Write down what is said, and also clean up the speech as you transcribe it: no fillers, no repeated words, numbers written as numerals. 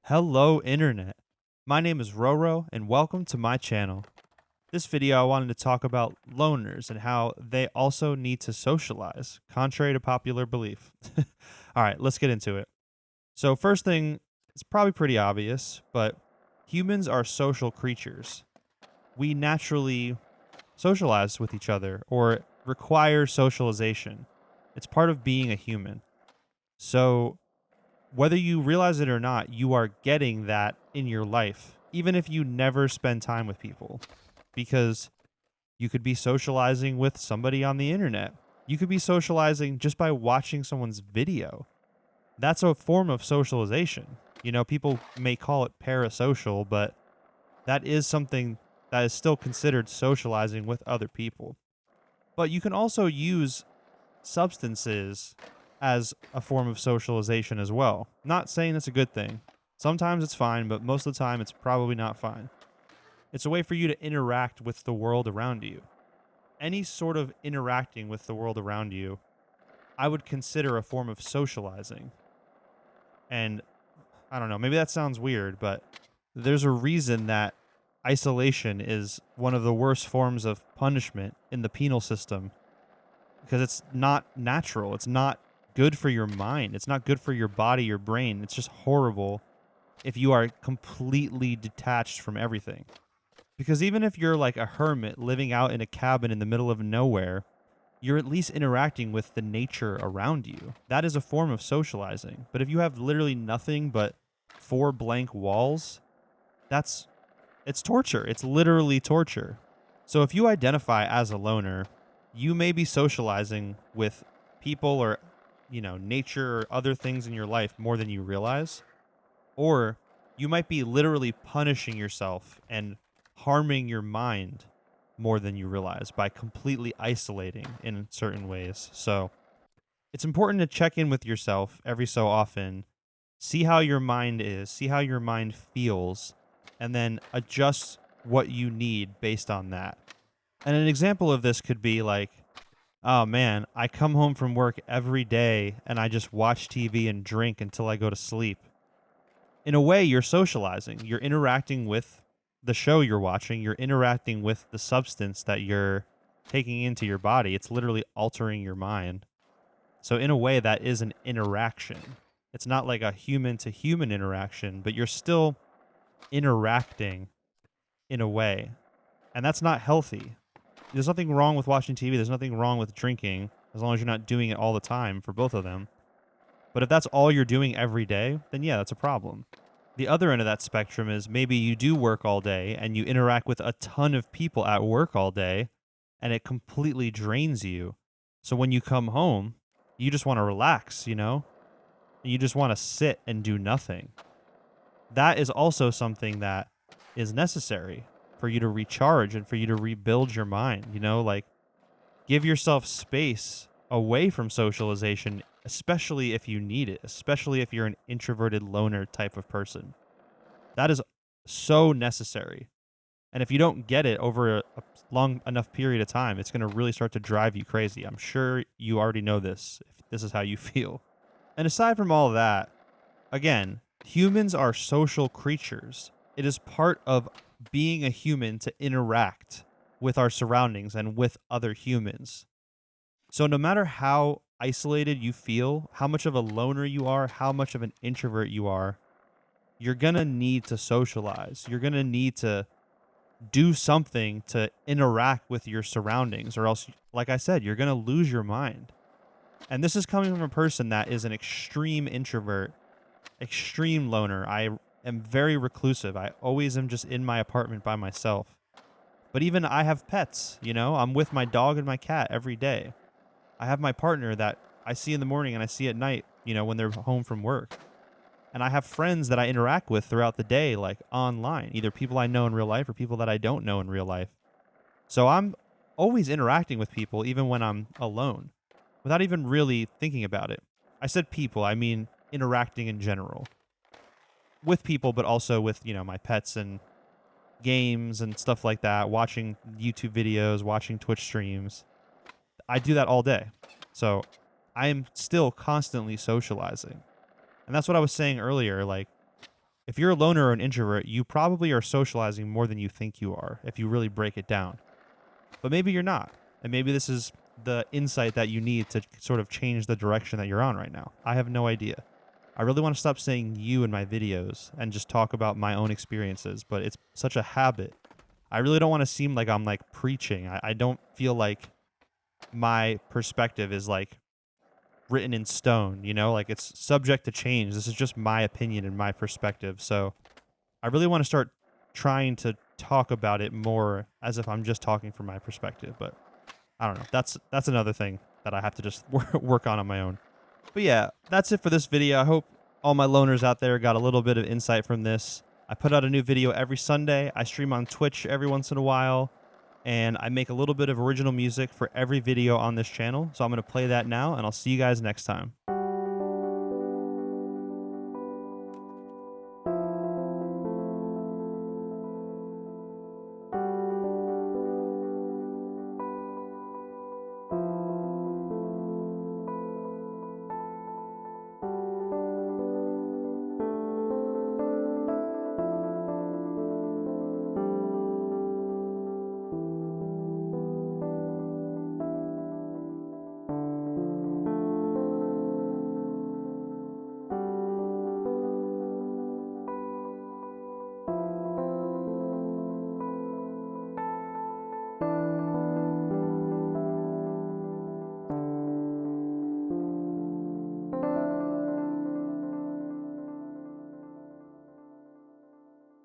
Hello, Internet. My name is Roro, and welcome to my channel. This video, I wanted to talk about loners and how they also need to socialize, contrary to popular belief. All right, let's get into it. So, first thing, it's probably pretty obvious, but humans are social creatures. We naturally socialize with each other or require socialization. It's part of being a human. So, whether you realize it or not, you are getting that in your life, even if you never spend time with people, because you could be socializing with somebody on the internet. You could be socializing just by watching someone's video. That's a form of socialization. You know, people may call it parasocial, but that is something that is still considered socializing with other people. But you can also use substances as a form of socialization as well. Not saying it's a good thing. Sometimes it's fine, but most of the time it's probably not fine. It's a way for you to interact with the world around you. Any sort of interacting with the world around you, I would consider a form of socializing. And I don't know, maybe that sounds weird, but there's a reason that isolation is one of the worst forms of punishment in the penal system because it's not natural. It's not good for your mind. It's not good for your body, your brain. It's just horrible if you are completely detached from everything. Because even if you're like a hermit living out in a cabin in the middle of nowhere, you're at least interacting with the nature around you. That is a form of socializing. But if you have literally nothing but four blank walls, it's torture. It's literally torture. So if you identify as a loner, you may be socializing with people or, nature or other things in your life more than you realize. Or you might be literally punishing yourself and harming your mind more than you realize by completely isolating in certain ways. So it's important to check in with yourself every so often, see how your mind is, see how your mind feels, and then adjust what you need based on that. And an example of this could be like, oh man, I come home from work every day and I just watch TV and drink until I go to sleep. In a way, you're socializing. You're interacting with the show you're watching. You're interacting with the substance that you're taking into your body. It's literally altering your mind. So, in a way, that is an interaction. It's not like a human to human interaction, but you're still interacting in a way. And that's not healthy. There's nothing wrong with watching TV. There's nothing wrong with drinking as long as you're not doing it all the time for both of them. But if that's all you're doing every day, then yeah, that's a problem. The other end of that spectrum is maybe you do work all day and you interact with a ton of people at work all day and it completely drains you. So when you come home, you just want to relax, And you just want to sit and do nothing. That is also something that is necessary for you to recharge and for you to rebuild your mind, like give yourself space away from socialization, especially if you need it, especially if you're an introverted loner type of person. That is so necessary. And if you don't get it over a long enough period of time, it's going to really start to drive you crazy. I'm sure you already know this, if this is how you feel. And aside from all of that, again, humans are social creatures. It is part of being a human to interact with our surroundings and with other humans. So no matter how isolated you feel, how much of a loner you are, how much of an introvert you are, you're going to need to socialize. You're going to need to do something to interact with your surroundings, or else, like I said, you're going to lose your mind. And this is coming from a person that is an extreme introvert, extreme loner. I am very reclusive. I always am just in my apartment by myself. But even I have pets, I'm with my dog and my cat every day. I have my partner that I see in the morning and I see at night, when they're home from work. And I have friends that I interact with throughout the day, like online, either people I know in real life or people that I don't know in real life. So I'm always interacting with people, even when I'm alone, without even really thinking about it. I said people, I mean interacting in general with people, but also with, my pets and games and stuff like that, watching YouTube videos, watching Twitch streams. I do that all day. So I am still constantly socializing. And that's what I was saying earlier. Like, If you're a loner or an introvert, you probably are socializing more than you think you are if you really break it down. But maybe you're not. And maybe this is the insight that you need to sort of change the direction that you're on right now. I have no idea. I really want to stop saying you in my videos and just talk about my own experiences, but it's such a habit. I really don't want to seem like I'm like preaching. I don't feel like my perspective is like written in stone, like it's subject to change. This is just my opinion and my perspective. So I really want to start trying to talk about it more as if I'm just talking from my perspective. But I don't know. That's another thing that I have to just work on my own. But yeah, that's it for this video. I hope all my loners out there got a little bit of insight from this. I put out a new video every Sunday. I stream on Twitch every once in a while, and I make a little bit of original music for every video on this channel. So I'm going to play that now, and I'll see you guys next time.